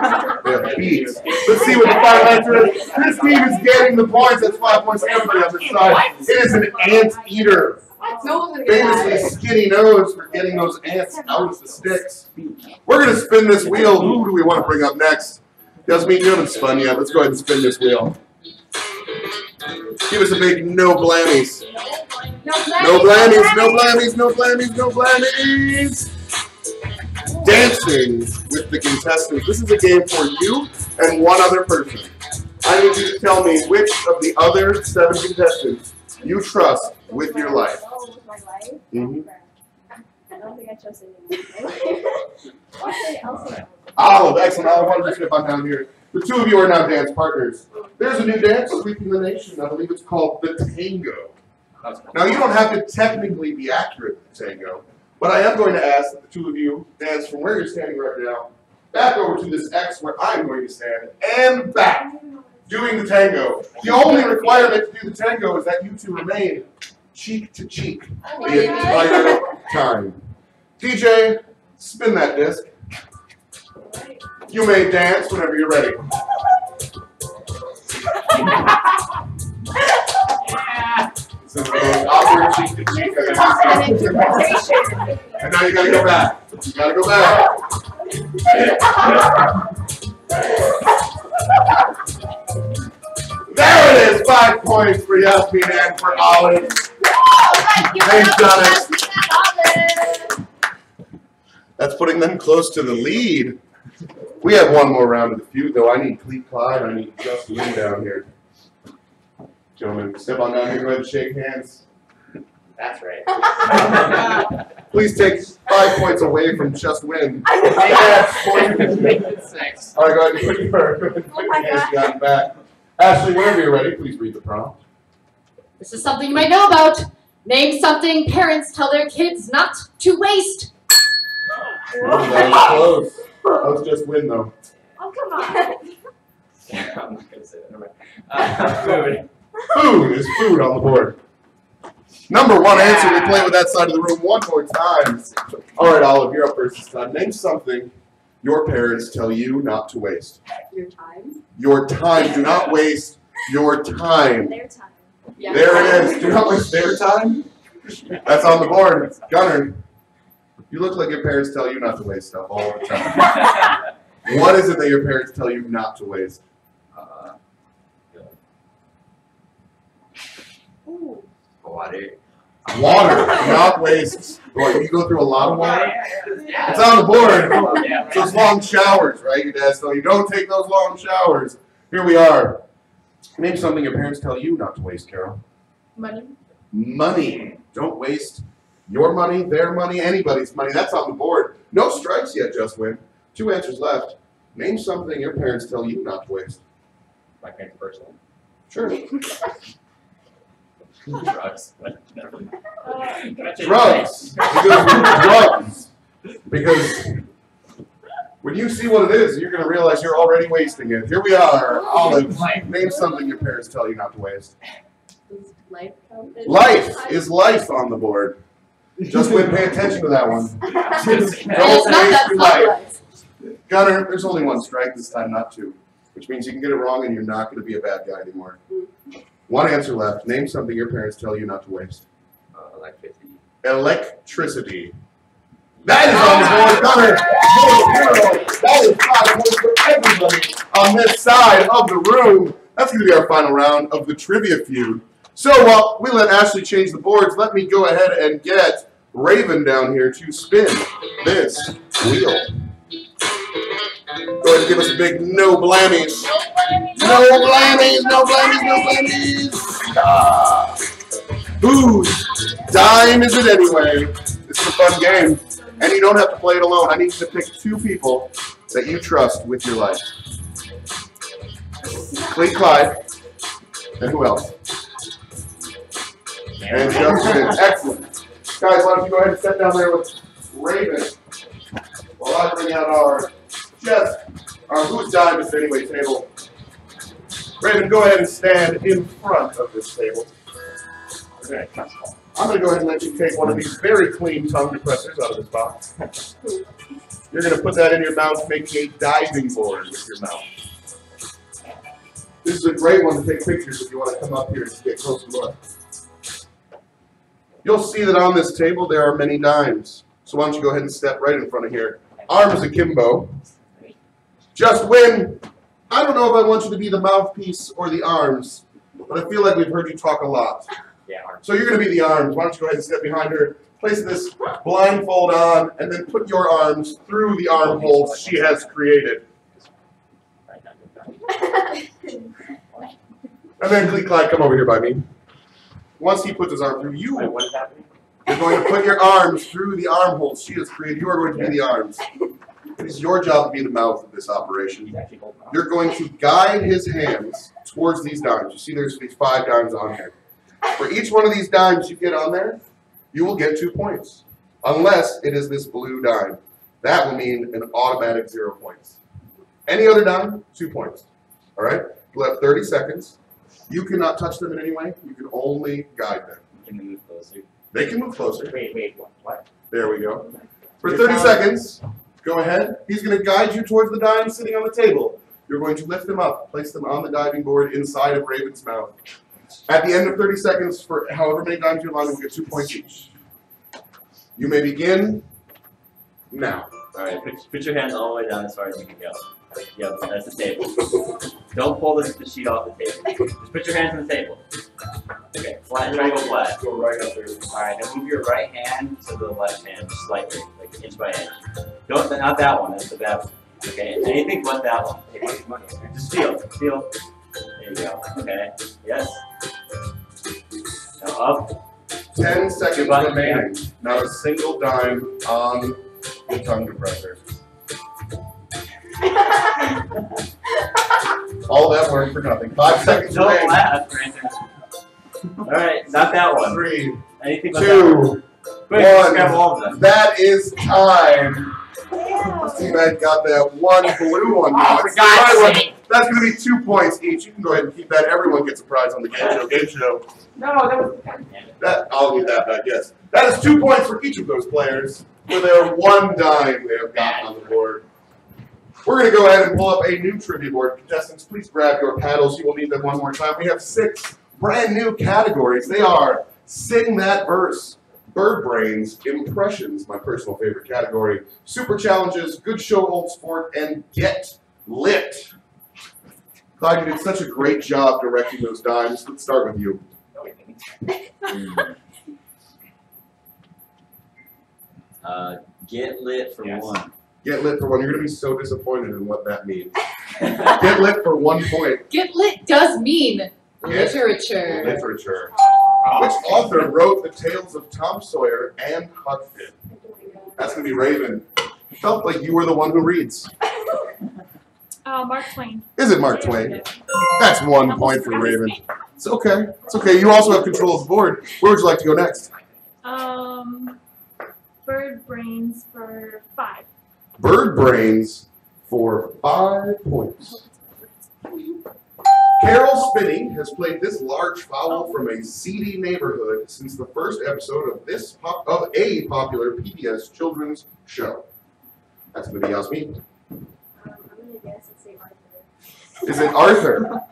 They have beaks. Let's see what the final answer is. This team is getting the points. That's 5 points to everybody on this side. It is an anteater. No one's gonna get Famously that. skinny nose for getting those ants out of the sticks. We're going to spin this wheel. Who do we want to bring up next? Yasmin, you haven't spun yet. Let's go ahead and spin this wheel. Give us a big no blammies. No No blammies, no blammies, no blammies, no blammies. Dancing with the contestants. This is a game for you and one other person. I need you to tell me which of the other 7 contestants you trust with your life. Oh, with my life? Mhm. I don't think I trust anyone. What's else? Olive, excellent. Olive, why don't you step on down here? The 2 of you are now dance partners. There's a new dance sweeping the nation. I believe it's called the tango. Now, you don't have to technically be accurate with the tango, but I am going to ask that the 2 of you dance from where you're standing right now, back over to this X where I'm going to stand, and back, doing the tango. The only requirement to do the tango is that you 2 remain cheek to cheek the entire time. DJ, spin that disc. You may dance whenever you're ready. Since we're going awkward cheek to cheek, and now you gotta go back. You gotta go back. There it is, 5 points for Yasmin and for Olive. They've done it. That's putting them close to the lead. We have one more round of the feud, though. I need Clete Clyde. I need Justin Lynn down here. Gentlemen, step on down here. Go ahead and shake hands. That's right. Please take 5 points away from Just Win. Make it 6. All right, go ahead and put your hands behind back. Ashley, whenever you're ready, please read the prompt. This is something you might know about. Name something parents tell their kids not to waste. That was close. Let's Just Win, though. Oh, come on. Yeah, I'm not going to say that. Never mind. Food. Food is food on the board. Number 1 answer. We play with that side of the room one more time. All right, Olive, you're up first this time. Name something your parents tell you not to waste. Your time? Your time. Do not waste your time. Their time. Yeah. There it is. Do not waste their time. That's on the board. Gunner, you look like your parents tell you not to waste stuff all the time. What is it that your parents tell you not to waste? Ooh. Water. Water. Not waste. Boy, you go through a lot of water. Yeah. It's on the board. Yeah. Those long showers, right? Your dad told you don't take those long showers. Here we are. Name something your parents tell you not to waste, Carol. Money. Money. Don't waste your money, their money, anybody's money. That's on the board. No strikes yet, Just Win. 2 answers left. Name something your parents tell you not to waste. My parents' personal. Sure. Drugs. Drugs. Drugs. Because when you see what it is, you're going to realize you're already wasting it. Here we are. Olive, name something your parents tell you not to waste. Life counted. Life is life on the board. Just win, pay attention to that one. And it's not that fun life. Gunner, there's only one strike this time, not two. Which means you can get it wrong and you're not going to be a bad guy anymore. One answer left. Name something your parents tell you not to waste. Electricity. Electricity. That is on the board, Gunner. That is 5 points for everybody on this side of the room. That's going to be our final round of the trivia feud. So while we let Ashley change the boards, let me go ahead and get Raven down here to spin this wheel. Go ahead and give us a big no blammies. No blammies, no blammies, no blammies. Ah. Whose dime is it anyway? This is a fun game. And you don't have to play it alone. I need you to pick 2 people that you trust with your life. Cleet Clyde. And who else? And Justin. Excellent. Guys, why don't you go ahead and sit down there with Raven while I bring out our whose dime is it anyway table. Raven, go ahead and stand in front of this table. Okay. I'm going to go ahead and let you take one of these very clean tongue depressors out of this box. You're going to put that in your mouth, making a diving board with your mouth. This is a great one to take pictures if you want to come up here and get close to look. You'll see that on this table there are many dimes. So why don't you go ahead and step right in front of here. Arms akimbo. Just win. I don't know if I want you to be the mouthpiece or the arms, but I feel like we've heard you talk a lot. Yeah. So you're going to be the arms. Why don't you go ahead and step behind her, place this blindfold on, and then put your arms through the armholes she has created. And then Glee Clyde, come over here by me. Once he puts his arm through you, Wait, what is happening? you're going to put your arms through the armholes she has created. You are going to be the arms. It is your job to be the mouth of this operation. You're going to guide his hands towards these dimes. You see there's these 5 dimes on here. For each one of these dimes you get on there, you will get 2 points. Unless it is this blue dime. That will mean an automatic 0 points. Any other dime, 2 points. All right? You'll have 30 seconds. You cannot touch them in any way. You can only guide them. Can they move closer? They can move closer. Wait, what? There we go. For 30 seconds, go ahead. He's going to guide you towards the dime sitting on the table. You're going to lift them up, place them on the diving board inside of Raven's mouth. At the end of 30 seconds, for however many dimes you're on, you'll get 2 points each. You may begin now. All right, put your hands all the way down as far as you can go. Yep, that's the table. Don't pull the sheet off the table. Just put your hands on the table. Okay, flat. Try to go flat. Go right up there. All right, now move your right hand to the left hand, slightly, like inch by inch. Don't, not that one. That's the bad one. Okay, anything but that one. Okay, just feel. There you go. Okay. Yes. Now up. 10 seconds remaining. Not a single dime on the tongue depressor. All that work for nothing. 5 seconds Don't remaining. laugh, Brandon. All right, not that one. 3, Anything but that one. 2, Quick, just grab 1. all of them. That is time. Steve had got that one blue one. Oh, for God's sake. That's going to be 2 points each. You can go ahead and keep that. Everyone gets a prize on the Gameshow. No, that was. I'll leave that back, yes. That is 2 points for each of those players for their 1 dime they have gotten on the board. We're going to go ahead and pull up a new trivia board. Contestants, please grab your paddles. You will need them one more time. We have 6 brand new categories. They are Sing That Verse, Bird Brains, Impressions, my personal favorite category, Super Challenges, Good Show, Old Sport, and Get Lit. Clyde, you did such a great job directing those dimes. Let's start with you. Get lit for one. Get lit for one. You're going to be so disappointed in what that means. Get lit for 1 point. Get lit does mean literature. Literature. Which author wrote the tales of Tom Sawyer and Huck Finn? That's going to be Raven. Felt like you were the one who reads. Mark Twain. Is it Mark Twain? That's 1 point for Raven. It's okay. It's okay. You also have control of the board. Where would you like to go next? Bird brains for 5. Bird Brains for 5 points. Carol Spinney has played this large fowl from a seedy neighborhood since the first episode of a popular PBS children's show. That's going to be Yasmin. I'm gonna guess and say Arthur. Is it Arthur?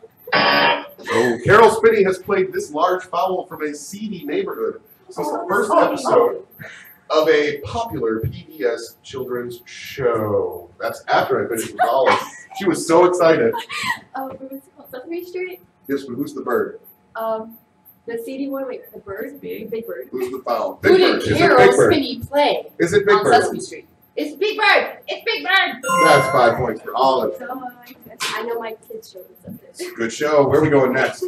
So Carol Spinney has played this large fowl from a seedy neighborhood since the first episode of a popular PBS children's show. That's after I finished with Olive. She was so excited. What was it called? Sesame Street? Yes, but who's the bird? The CD one, wait, the bird? Big. Big Bird. Who's the fowl? Who Big did Bird. Is it Carol Big Bird? Spinney play Is it Big on Bird? Sesame Street? It's Big Bird! It's Big Bird! That's 5 points for Olive. I know my kids' shows of this. Good show. Where are we going next?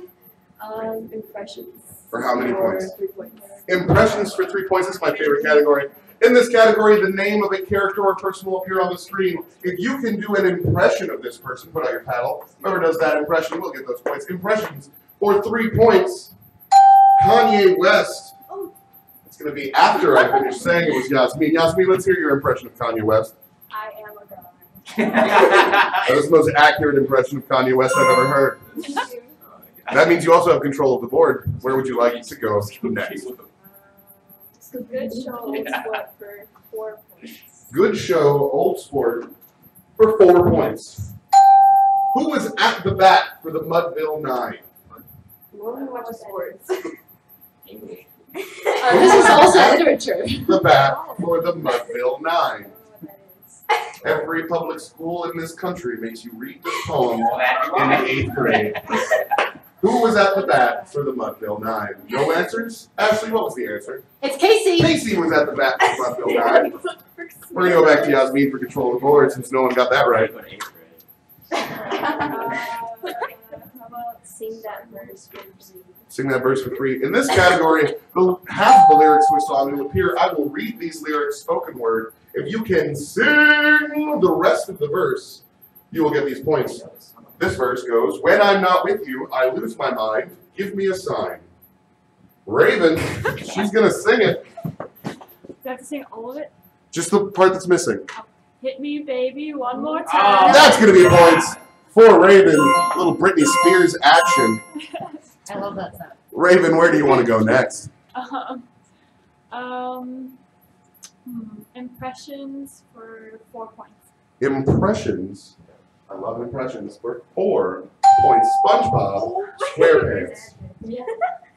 Impressions. For how many points? 3 points. Impressions for 3 points. This is my favorite category. In this category, the name of a character or person will appear on the screen. If you can do an impression of this person, put out your paddle. Whoever does that impression will get those points. Impressions for 3 points. Kanye West. It's going to be after I finish saying it was Yasmin. Yasmin, let's hear your impression of Kanye West. I am a god. That was the most accurate impression of Kanye West I've ever heard. That means you also have control of the board. Where would you like to go next? It's a good show. What, for 4 points? Good show, old sport, for 4 points. Who was at the bat for the Mudville 9? More than watch sports. English. This is also literature. The bat for the Mudville 9. I don't know what that is. Every public school in this country makes you read this poem Well, that you in are. the 8th grade. Who was at the bat for the Mudville 9? No answers? Ashley, what was the answer? It's Casey. Casey was at the bat for the Mudville 9. We're going to go back to Yasmin for control of the board since no one got that right. Go to 8th grade. How about sing that verse for 3? Sing that verse for 3. In this category, half the lyrics to a song will appear. I will read these lyrics spoken word. If you can sing the rest of the verse, you will get these points. This verse goes, when I'm not with you, I lose my mind. Give me a sign. Raven, she's going to sing it. Do I have to sing all of it? Just the part that's missing. Hit me, baby, one more Oh. time. That's going to be points for Raven. Little Britney Spears action. I love that sound. Raven, where do you want to go next? Impressions for 4 points. Impressions. I love impressions for 4 points. SpongeBob SquarePants. Yeah.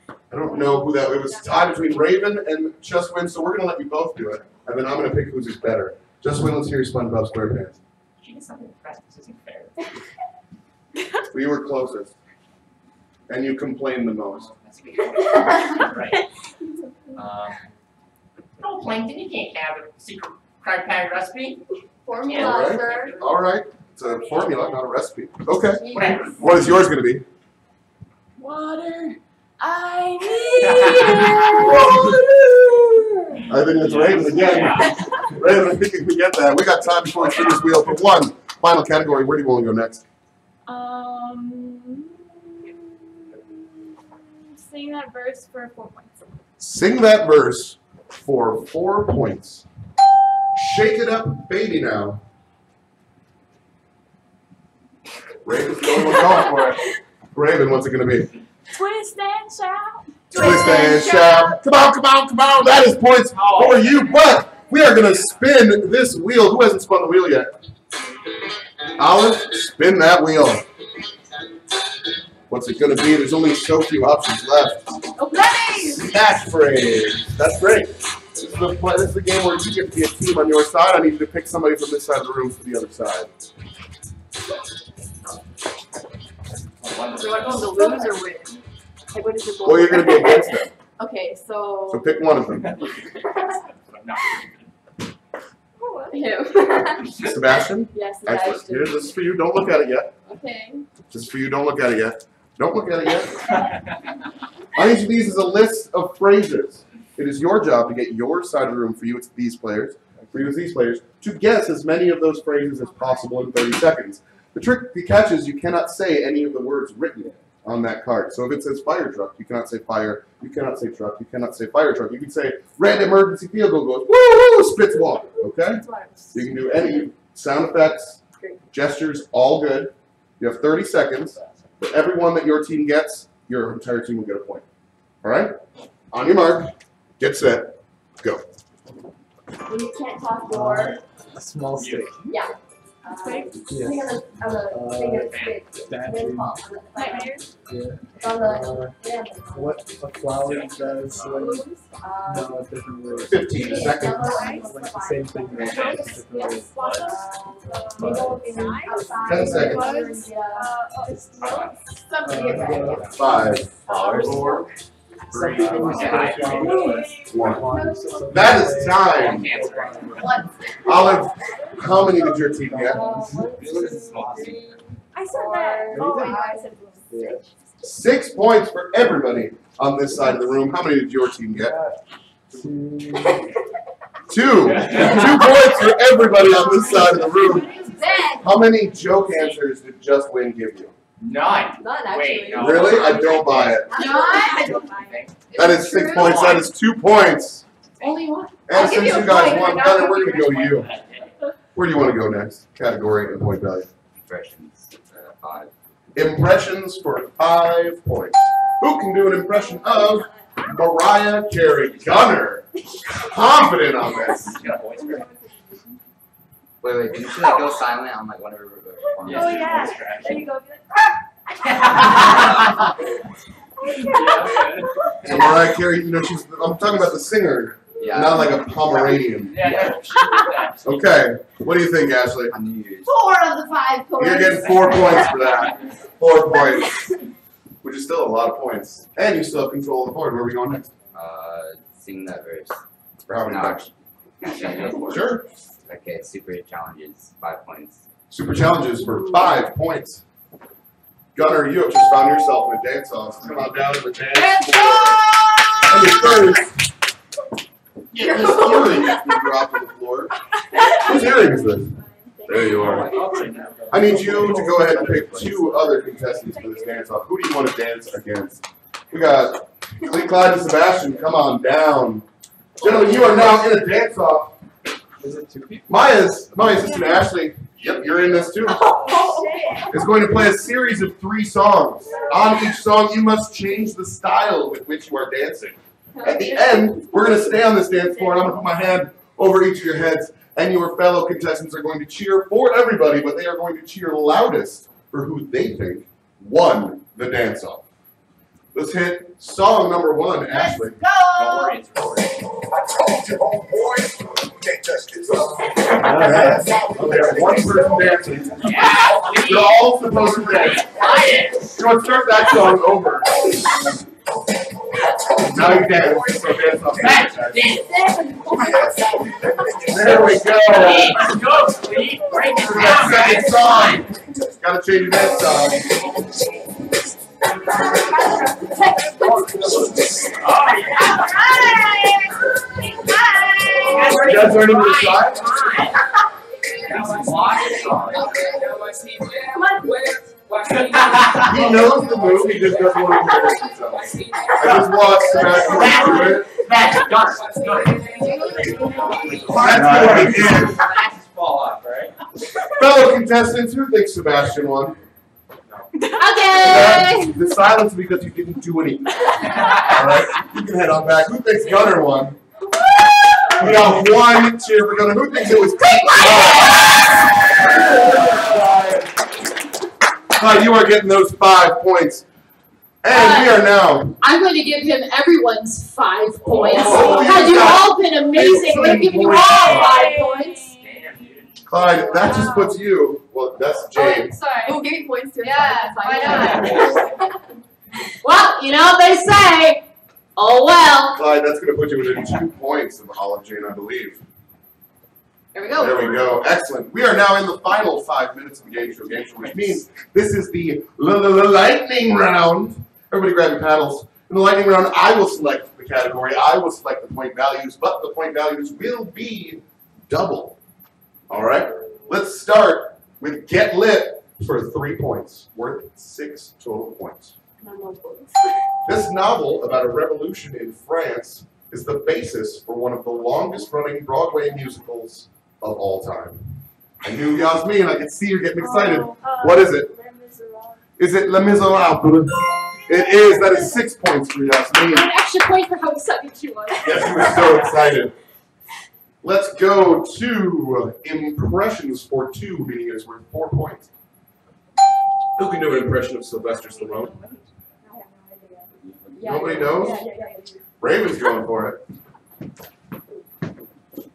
I don't know who that. It was tied between Raven and Justwin, so we're gonna let you both do it, and then I'm gonna pick who's better. Justwin, let's hear SpongeBob SquarePants. She gets something impressed. This isn't fair. We were closest, and you complained the most. That's right. No, Plankton, you can't have a secret Krabby Patty recipe. Formula, All right. sir. All right. It's a formula, not a recipe. Okay. Whatever. What is yours gonna be? Water. I need I think that's Raven again. Raven, I think you can get that. We got time before we spin this wheel for one final category. Where do you want to go next? Sing that verse for 4 points. Sing that verse for 4 points. Shake it up, baby, now. Raven's the only one going for it. Raven, what's it going to be? Twist and shout. Twist and shout. Come on, come on, come on. That is points for you, but we are going to spin this wheel. Who hasn't spun the wheel yet? Olive, spin that wheel. What's it going to be? There's only so few options left. Catchphrase. That's great. This is the game where you get to be a team on your side. I need you to pick somebody from this side of the room for the other side. Do I go to lose or win? Like, what is your goal? Well, you're going to be against them. Okay, So so. pick one of them. Him. Sebastian? Yes, Excellent. Here, this is for you. Don't look at it yet. Okay. This is for you. Don't look at it yet. Don't look at it yet. On each of these is a list of phrases. It is your job to get your side of the room, for you it's these players, for you it's these players, to guess as many of those phrases as possible in 30 seconds. The catch is you cannot say any of the words written on that card. So if it says fire truck, you cannot say fire, you cannot say truck, you cannot say fire truck. You can say random emergency field goal goes, woo, spits water, okay? You can do any sound effects, gestures, all good. You have 30 seconds. For every one that your team gets, your entire team will get a point. All right? On your mark, get set, go. When you can't talk your. A small stick. Yeah. Stick? Yeah. Think of the thing of stick. Statue. Nightmares? Yeah. It's on the. Yeah. What a flower does when no, a different word. 15 seconds. Like the same thing. but it's a different word. 10 seconds. Something right. 5, Flowers. 4, 3, Something with a 1. That is time. Olive, how many did your team get? I said that. Oh, wait, no, I said Yeah. 6 points for everybody on this side of the room. How many did your team get? 2. 2. 2 points for everybody on this side of the room. How many joke answers did Just Win give you? None. None, actually. Wait, no. Really? I don't buy it. I don't buy it. That is 6 points. That is 2 points. Only one. And I'll give since you you a guys point, won, but Gunnar, not we're going to go to you. Where do you want to go next? Category and point value. Impressions. 5. Impressions for 5 points. Who can do an impression of Mariah Carey? Gunnar. Confident on this. Wait, didn't she like go silent on like one of her performances? Oh, yeah. There you go. Be like, So Mariah Carey, you know, I'm talking about the singer, Yeah. not like a Pomeranian. Okay, what do you think, Ashley? I knew you. 4 of the 5 points. You're getting 4 points for that. 4 points. Which is still a lot of points. And you still have control of the board. Where are we going next? Sing that verse. For how many No. points? Should Sure. Okay, super challenges, 5 points. Super challenges for 5 points. Gunnar, you have just found yourself in a dance off. Come on down to the dance floor. And your first. These earrings you dropped on the floor. Whose earring is this? There you are. I need you to go ahead and pick 2 other contestants for this dance off. Who do you want to dance against? We got Clyde and Sebastian. Come on down. Gentlemen, you are now in a dance off. Is it 2 people? Maya's assistant Ashley. Yep, you're in this too. Is going to play a series of 3 songs. On each song, you must change the style with which you are dancing. At the end, we're going to stay on this dance floor, and I'm going to put my hand over each of your heads, and your fellow contestants are going to cheer for everybody, but they are going to cheer loudest for who they think won the dance-off. Let's hit song number 1, Ashley. Go! All right. Okay, 1 person dancing. You're all supposed to dance. You want to start that song over. Now you dance. So dance off. There we go. That second song. Gotta change your dance song. You guys learning to slide? He knows the move, he just doesn't want to embarrass himself. I just watched Sebastian do it. That's what he did. Fall off, right? Fellow contestants, who thinks Sebastian won? Okay! The silence because you didn't do anything. Alright, you can head on back. Who thinks Gunnar won? We got 1 cheer for Gunnar. Who thinks it was you are getting those 5 points. And we are now. I'm going to give him everyone's 5 points. Oh, Had you got all been amazing, we're giving you all 5 points. Clyde, that just puts you. Well, that's Jade. Sorry. We'll give you points too. Yeah, why not? Well, you know what they say. Oh well. Clyde, that's going to put you within 2 points of Olive Jane, I believe. There we go. There we go. Excellent. We are now in the final 5 minutes of the Gameshow, which means this is the lightning round. Everybody grab your paddles. In the lightning round, I will select the category. I will select the point values, but the point values will be double. All right? Let's start with Get Lit for 3 points, worth 6 total points. This novel about a revolution in France is the basis for one of the longest-running Broadway musicals of all time. I knew Yasmin, I could see you're getting excited. What is it? Is it Le Miserable? It is. That is 6 points for Yasmin. An extra point for how excited she was. Yes, he was so excited. Let's go to impressions for 2, meaning it's worth 4 points. Who can do an impression of Sylvester Stallone? Nobody knows? Raven's going for it.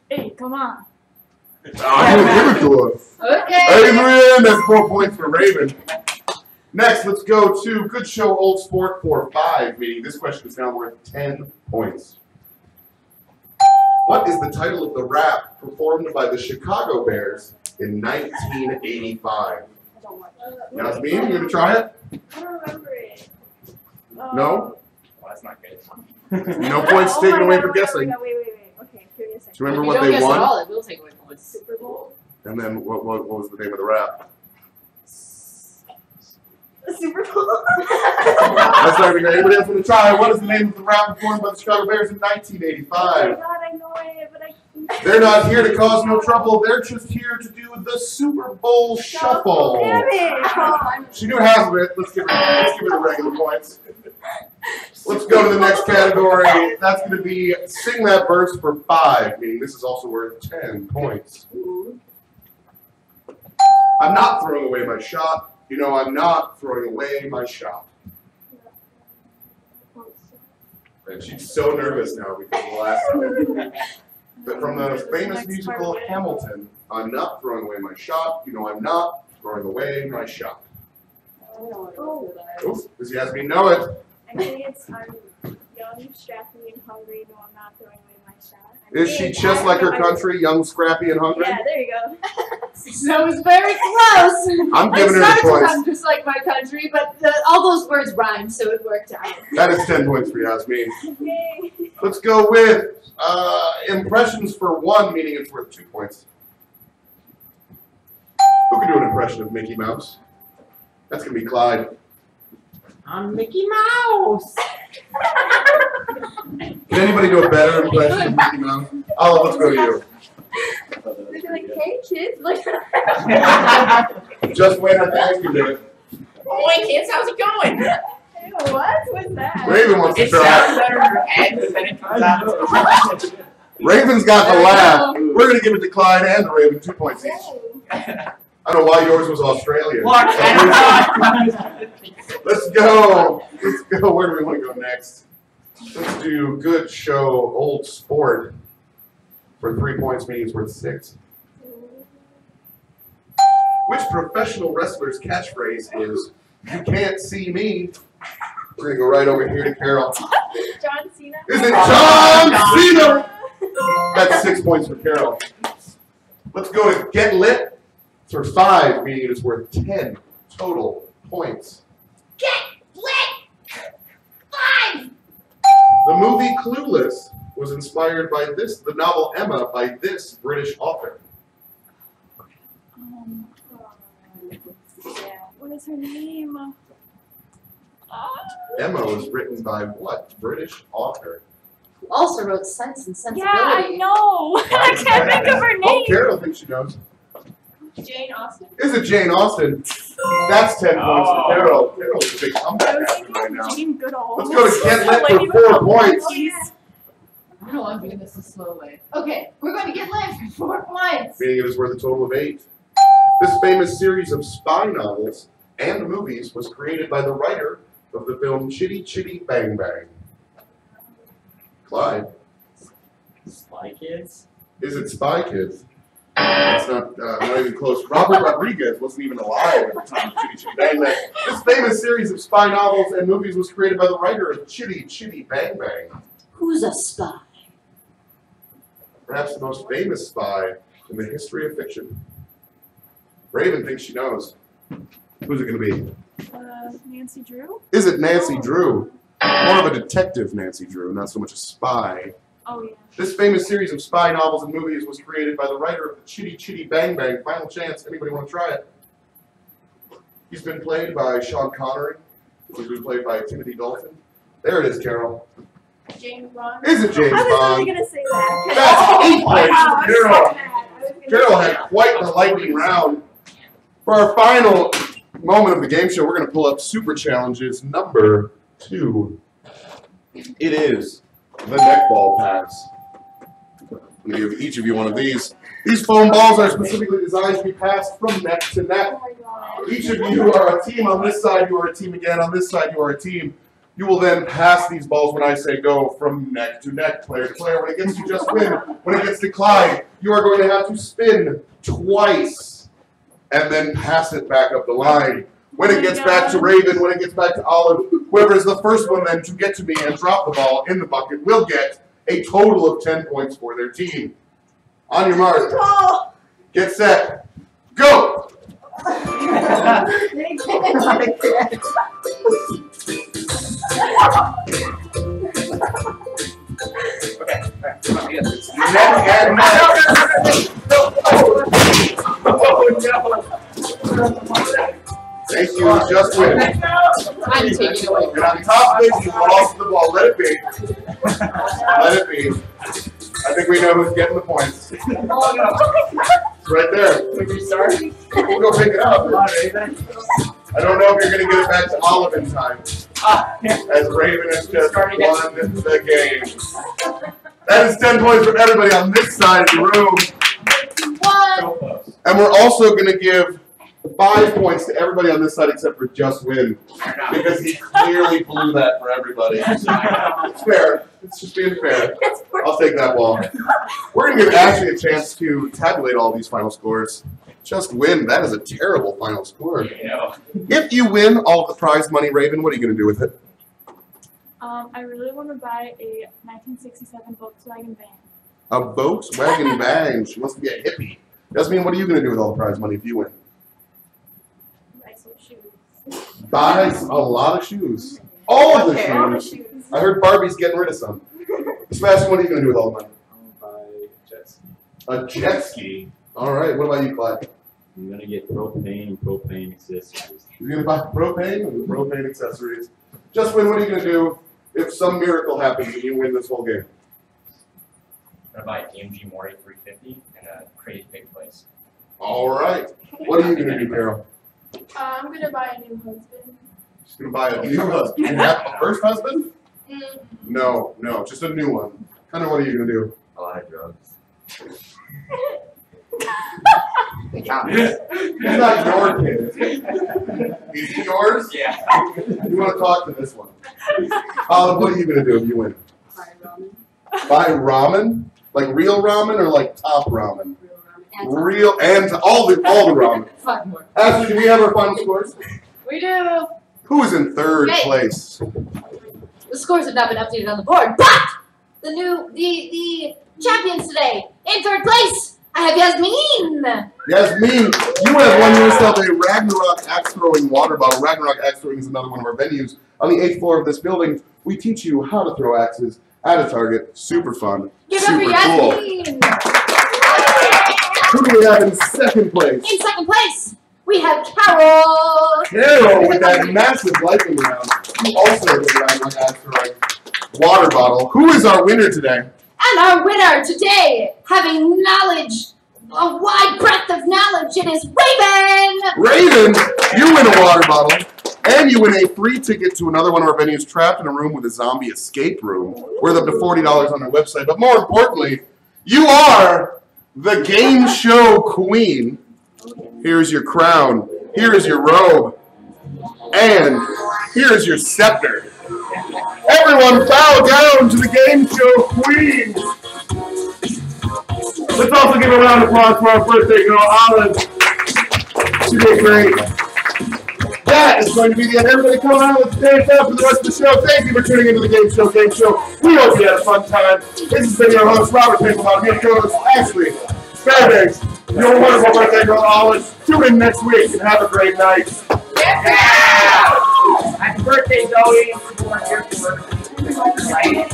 Hey, come on. I'm going to give it to us. Okay. Adrian, that's 4 points for Raven. Next, let's go to Good Show Old Sport for 5, meaning this question is now worth 10 points. What is the title of the rap performed by the Chicago Bears in 1985? Yasmin, you gonna try it? I don't remember it. No? Well, that's not good. No points taken away for guessing. No, wait. Okay, give me a second. Do you remember If what you don't they guess won? at all, it will take away points. Super Bowl? And then what was the name of the rap? The Super Bowl? That's not even anybody else want to try. What is the name of the rap performed by the Chicago Bears in Oh my 1985? god, I know it, but I can't. They're not here to cause no trouble. They're just here to do the Super Bowl Shuffle. Damn it! She knew half of it. Let's give her regular points. Let's go to the next category. That's going to be Sing That Verse for 5, meaning this is also worth 10 points. I'm not throwing away my shot. You know, I'm not throwing away my shot. And she's so nervous now because of the last time. But from the famous musical Hamilton, I'm not throwing away my shot. You know, I'm not throwing away my shot. Oh. Oops, does Yasmin know it? I think it's I'm young, strappy, and hungry. No, I'm not throwing away my shot. Is she just like her country, young, scrappy, and hungry? Yeah, there you go. That was very close. I'm I giving her the started to points. sound just like my country, but all those words rhyme, so it worked out. That is 10 points for Yasmin. Yay. Let's go with impressions for 1, meaning it's worth 2 points. Who can do an impression of Mickey Mouse? That's going to be Clyde. I'm Mickey Mouse. Can anybody do a better impression of Mickey Mouse? Oh, let's go to you. They'd be like, hey kids, look. Just wait, I think you did it. Oh, hey kids, how's it going? What was that? Raven wants to It sounds try. better in your head, but then it comes out. Raven's got the laugh. We're going to give it to Clyde and the Raven 2 points each. I don't know why yours was Australian. Let's go. Let's go. Where do we want to go next? Let's do Good Show Old Sport for 3 points, meaning it's worth 6. Which professional wrestler's catchphrase is, "You can't see me"? We're going to go right over here to Carol. John Cena? Is it John Cena? That's 6 points for Carol. Let's go to Get Lit for 5, meaning it's worth 10 total points. Get lit! 5! The movie Clueless was inspired by the novel Emma by this British author. What is her name? Emma was written by what British author? Who also wrote Sense and Sensibility. Yeah, I know. I can't think of her Oh, name. Carol thinks she knows. Jane Austen. Is it Jane Austen? That's 10 points for Carol. Carol's a big I comeback was happening right thinking now. Jane Goodall. Let's go to Get Lit Lady for 4 with the points. monkeys. I don't want to do this the slow way. Okay, we're going to get lit for 4 points. Meaning it is worth a total of 8. This famous series of spy novels and movies was created by the writer of the film Chitty Chitty Bang Bang. Clyde. Spy Kids? Is it Spy Kids? It's not even close. Robert Rodriguez wasn't even alive at the time of Chitty Chitty Bang Bang. This famous series of spy novels and movies was created by the writer of Chitty Chitty Bang Bang. Who's a spy? Perhaps the most famous spy in the history of fiction. Raven thinks she knows. Who's it going to be? Nancy Drew? Is it Nancy Drew? More of a detective Nancy Drew, not so much a spy. Oh, yeah. This famous series of spy novels and movies was created by the writer of the Chitty Chitty Bang Bang. Final chance. Anybody want to try it? He's been played by Sean Connery. He's been played by Timothy Dalton. There it is, Carol. James Bond. Is it James I was Bond? only going to say that. That's 8 points Wow, for Carol. Carol had quite the lightning round. For our final moment of the game show, we're going to pull up Super Challenges number 2. It is the neck ball pass. I'm going to give each of you one of these. These foam balls are specifically designed to be passed from neck to neck. Each of you are a team. On this side, you are a team again. On this side, you are a team. You will then pass these balls when I say go from neck to neck, player to player. When it gets to Just Win, when it gets to Clyde, you are going to have to spin twice and then pass it back up the line. When it gets back to Raven, when it gets back to Olive, whoever is the first one then to get to me and drop the ball in the bucket will get a total of 10 points for their team. On your mark, get set, go! Thank you, Just Win. I'm taking it away. And on top of it, you lost the ball. Let it be. Let it be. I think we know who's getting the points. It's right there. We'll go pick it up. I don't know if you're going to get it back to Olive in time. As Raven has just won the game. That is 10 points for everybody on this side of the room. And we're also going to give 5 points to everybody on this side except for Just Win. Because he clearly blew that for everybody. It's fair. It's just being fair. I'll take that ball. We're going to give Ashley a chance to tabulate all these final scores. Just Win. That is a terrible final score. If you win all of the prize money, Raven, what are you going to do with it? I really want to buy a 1967 Volkswagen van. A Volkswagen van. She wants to be a hippie. Jasmine, what are you going to do with all the prize money if you win? Buy some shoes. Buy a lot of shoes. All of the shoes. I heard Barbie's getting rid of some. Sebastian, what are you going to do with all the money? I'll buy jet ski. A jet ski. All right. What about you, Clyde? I'm going to get propane and propane accessories. You're going to buy propane and propane accessories. Just Win, what are you going to do if some miracle happens and you win this whole game? I'm going to buy a AMG Mori 350 and a crazy big place. All right. What are you going to do, Carol? I'm going to buy a new husband. She's going to buy a new husband. You have a first husband? No, just a new one. Kind of what are you going to do? A lot of drugs. They count. He's not your kid, is he? Is he yours? Yeah. You want to talk to this one. Olive, what are you going to do if you win? Buy ramen? Like real ramen or like top ramen? Real and all the ramen. 5 more. Ashley, do we have our final scores? We do. Who is in third Hey. place? The scores have not been updated on the board, but the champions today in third place. I have Yasmin. Yasmin, you have won yourself a Ragnarok axe throwing water bottle. Ragnarok axe throwing is another one of our venues. On the 8th floor of this building, we teach you how to throw axes at a target. Super fun. Give it up for Super cool. Yasmin. Who do we have in second place? In second place, we have Carol. Carol with that massive lightning round. Who also has a Ragnarok axe throwing water bottle. Who is our winner today? And our winner today, having knowledge, a wide breadth of knowledge, it is Raven! Raven, you win a water bottle, and you win a free ticket to another one of our venues, Trapped in a Room with a Zombie Escape Room, worth up to $40 on our website. But more importantly, you are the game show queen. Here's your crown, here is your robe, and here is your scepter. Everyone bow down to the game show queen. Let's also give a round of applause for our birthday girl, Olive. She did great. That is going to be the end. Everybody come out. Let's dance out for the rest of the show. Thank you for tuning into the Game Show Gameshow. We hope you had a fun time. This has been your host, Robert Pinklebottom. Your co-host, Ashley Fairbanks. Your wonderful birthday girl, Olive. Tune in next week and have a great night. Yeah! Happy birthday, Zoe.